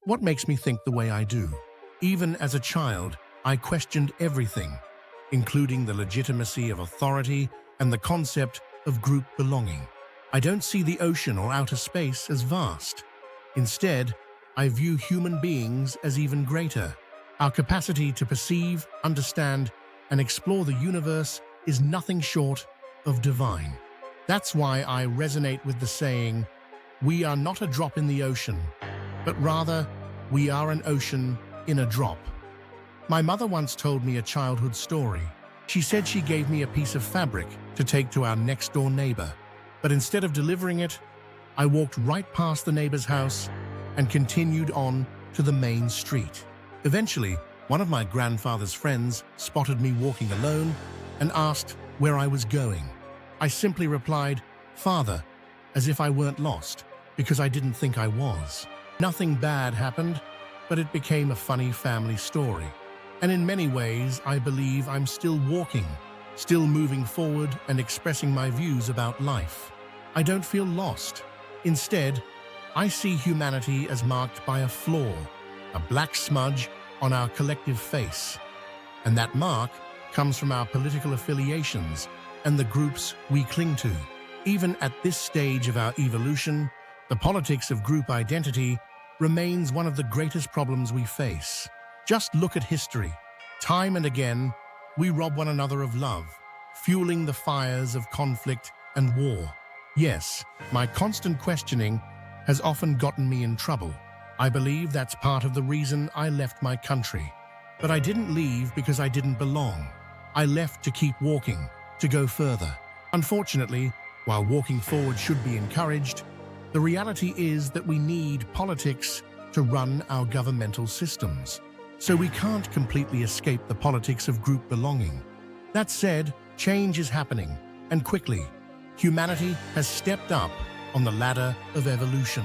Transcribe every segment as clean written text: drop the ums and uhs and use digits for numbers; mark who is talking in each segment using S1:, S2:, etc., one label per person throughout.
S1: What makes me think the way I do? Even as a child, I questioned everything, including the legitimacy of authority and the concept of group belonging. I don't see the ocean or outer space as vast. Instead, I view human beings as even greater. Our capacity to perceive, understand, and explore the universe is nothing short of divine. That's why I resonate with the saying, "We are not a drop in the ocean, but rather, we are an ocean in a drop." My mother once told me a childhood story. She said she gave me a piece of fabric to take to our next-door neighbor, but instead of delivering it, I walked right past the neighbor's house and continued on to the main street. Eventually, one of my grandfather's friends spotted me walking alone and asked where I was going. I simply replied, "Father," as if I weren't lost, because I didn't think I was. Nothing bad happened, but it became a funny family story. And in many ways, I believe I'm still walking, still moving forward and expressing my views about life. I don't feel lost. Instead, I see humanity as marked by a flaw, a black smudge on our collective face. And that mark comes from our political affiliations and the groups we cling to. Even at this stage of our evolution, the politics of group identity remains one of the greatest problems we face. Just look at history. Time and again, we rob one another of love, fueling the fires of conflict and war. Yes, my constant questioning has often gotten me in trouble. I believe that's part of the reason I left my country. But I didn't leave because I didn't belong. I left to keep walking, to go further. Unfortunately, while walking forward should be encouraged, the reality is that we need politics to run our governmental systems. So we can't completely escape the politics of group belonging. That said, change is happening, and quickly. Humanity has stepped up on the ladder of evolution.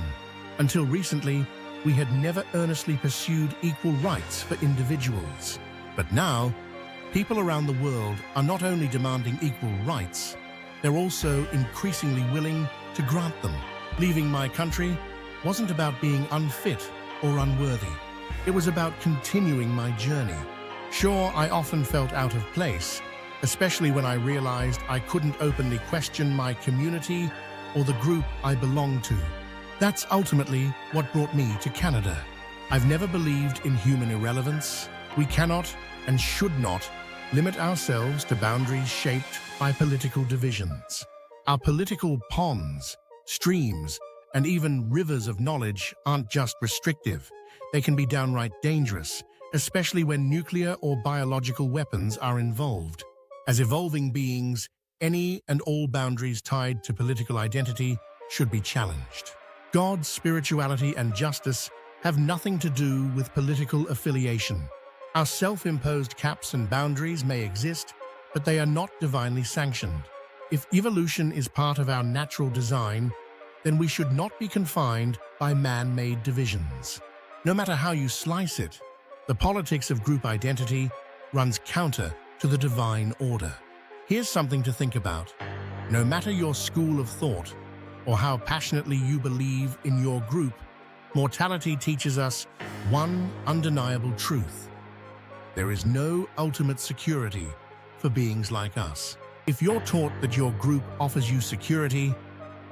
S1: Until recently, we had never earnestly pursued equal rights for individuals. But now, people around the world are not only demanding equal rights, they're also increasingly willing to grant them. Leaving my country wasn't about being unfit or unworthy. It was about continuing my journey. Sure, I often felt out of place, especially when I realized I couldn't openly question my community or the group I belonged to. That's ultimately what brought me to Canada. I've never believed in human irrelevance. We cannot and should not limit ourselves to boundaries shaped by political divisions. Our political ponds, streams, and even rivers of knowledge aren't just restrictive. They can be downright dangerous, especially when nuclear or biological weapons are involved. As evolving beings, any and all boundaries tied to political identity should be challenged. God, spirituality, and justice have nothing to do with political affiliation. Our self-imposed caps and boundaries may exist, but they are not divinely sanctioned. If evolution is part of our natural design, then we should not be confined by man-made divisions. No matter how you slice it, the politics of group identity runs counter to the divine order. Here's something to think about. No matter your school of thought or how passionately you believe in your group, mortality teaches us one undeniable truth. There is no ultimate security for beings like us. If you're taught that your group offers you security,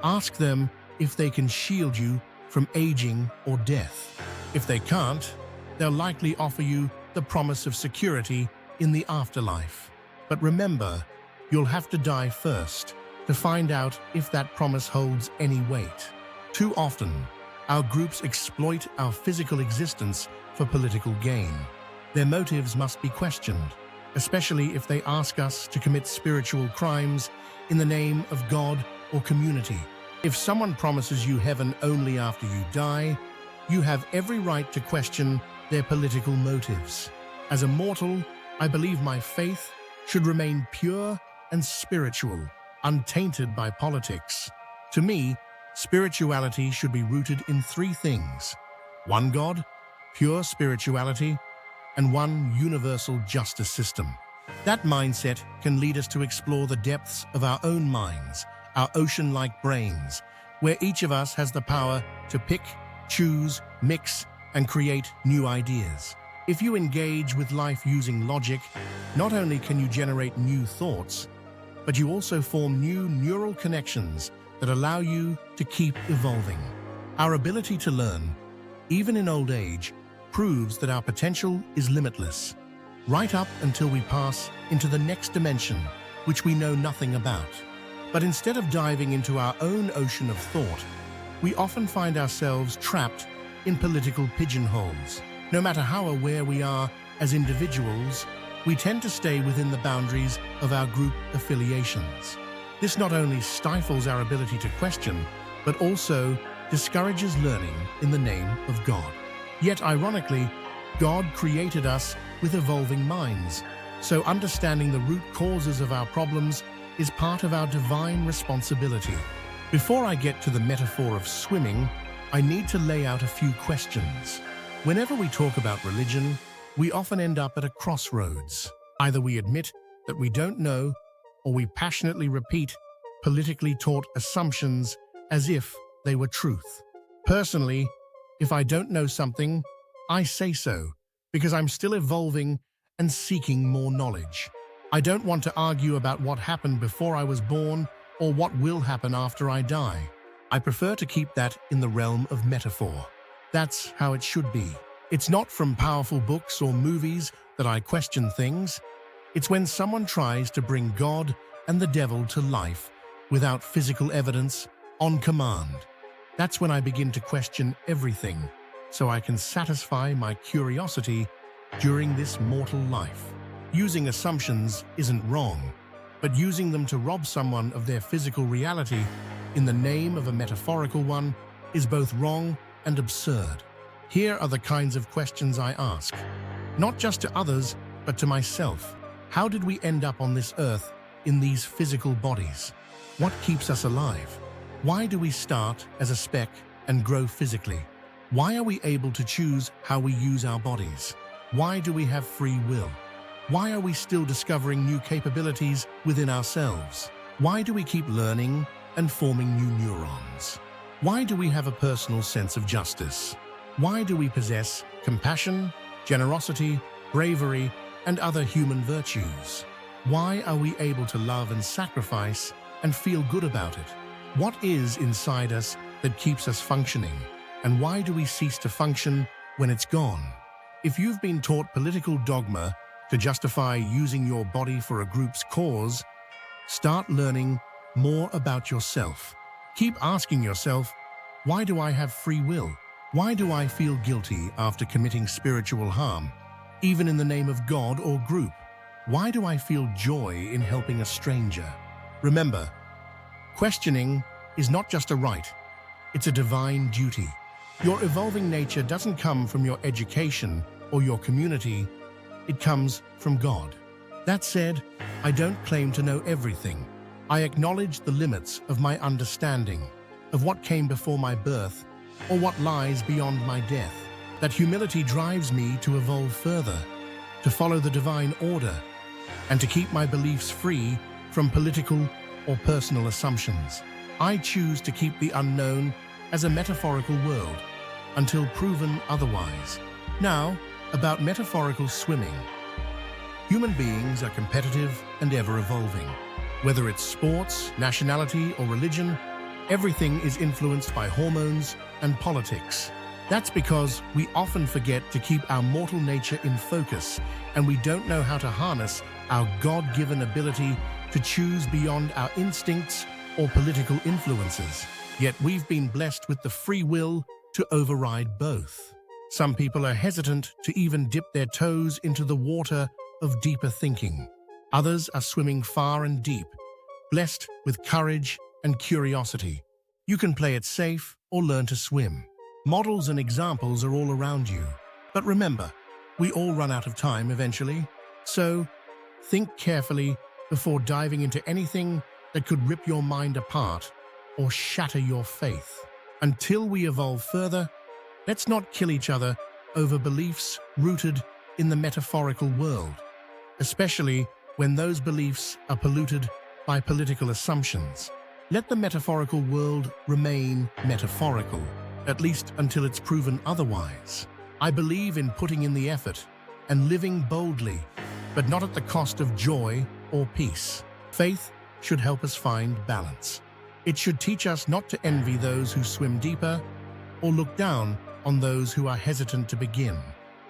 S1: ask them if they can shield you from aging or death. If they can't, they'll likely offer you the promise of security in the afterlife. But remember, you'll have to die first to find out if that promise holds any weight. Too often, our groups exploit our physical existence for political gain. Their motives must be questioned, especially if they ask us to commit spiritual crimes in the name of God or community. If someone promises you heaven only after you die, you have every right to question their political motives. As a mortal, I believe my faith should remain pure and spiritual, untainted by politics. To me, spirituality should be rooted in three things: one God, pure spirituality, and one universal justice system. That mindset can lead us to explore the depths of our own minds, our ocean-like brains, where each of us has the power to pick, choose, mix, and create new ideas. If you engage with life using logic, not only can you generate new thoughts, but you also form new neural connections that allow you to keep evolving. Our ability to learn, even in old age, proves that our potential is limitless, right up until we pass into the next dimension, which we know nothing about. But instead of diving into our own ocean of thought, we often find ourselves trapped in political pigeonholes. No matter how aware we are as individuals, we tend to stay within the boundaries of our group affiliations. This not only stifles our ability to question, but also discourages learning in the name of God. Yet, ironically, God created us with evolving minds, so understanding the root causes of our problems is part of our divine responsibility. Before I get to the metaphor of swimming, I need to lay out a few questions. Whenever we talk about religion, we often end up at a crossroads. Either we admit that we don't know, or we passionately repeat politically taught assumptions as if they were truth. Personally, if I don't know something, I say so, because I'm still evolving and seeking more knowledge. I don't want to argue about what happened before I was born or what will happen after I die. I prefer to keep that in the realm of metaphor. That's how it should be. It's not from powerful books or movies that I question things. It's when someone tries to bring God and the devil to life without physical evidence, on command. That's when I begin to question everything, so I can satisfy my curiosity during this mortal life. Using assumptions isn't wrong, but using them to rob someone of their physical reality in the name of a metaphorical one is both wrong and absurd. Here are the kinds of questions I ask, not just to others, but to myself. How did we end up on this earth in these physical bodies? What keeps us alive? Why do we start as a speck and grow physically? Why are we able to choose how we use our bodies? Why do we have free will? Why are we still discovering new capabilities within ourselves? Why do we keep learning and forming new neurons? Why do we have a personal sense of justice? Why do we possess compassion, generosity, bravery, and other human virtues? Why are we able to love and sacrifice and feel good about it? What is inside us that keeps us functioning? And why do we cease to function when it's gone? If you've been taught political dogma to justify using your body for a group's cause, start learning more about yourself. Keep asking yourself, why do I have free will? Why do I feel guilty after committing spiritual harm, even in the name of God or group? Why do I feel joy in helping a stranger? Remember, questioning is not just a right, it's a divine duty. Your evolving nature doesn't come from your education or your community, it comes from God. That said, I don't claim to know everything. I acknowledge the limits of my understanding, of what came before my birth, or what lies beyond my death. That humility drives me to evolve further, to follow the divine order, and to keep my beliefs free from political or personal assumptions. I choose to keep the unknown as a metaphorical world until proven otherwise. Now, about metaphorical swimming. Human beings are competitive and ever-evolving. Whether it's sports, nationality, or religion, everything is influenced by hormones and politics. That's because we often forget to keep our mortal nature in focus, and we don't know how to harness our God-given ability to choose beyond our instincts or political influences. Yet we've been blessed with the free will to override both. Some people are hesitant to even dip their toes into the water of deeper thinking. Others are swimming far and deep, blessed with courage and curiosity. You can play it safe or learn to swim. Models and examples are all around you. But remember, we all run out of time eventually. So, think carefully before diving into anything that could rip your mind apart or shatter your faith. Until we evolve further, let's not kill each other over beliefs rooted in the metaphorical world, especially when those beliefs are polluted by political assumptions. Let the metaphorical world remain metaphorical, at least until it's proven otherwise. I believe in putting in the effort and living boldly, but not at the cost of joy or peace. Faith should help us find balance. It should teach us not to envy those who swim deeper or look down on those who are hesitant to begin.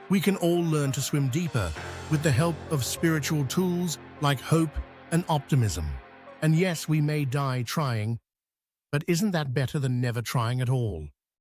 S1: We can all learn to swim deeper with the help of spiritual tools like hope and optimism. And yes, we may die trying, but isn't that better than never trying at all?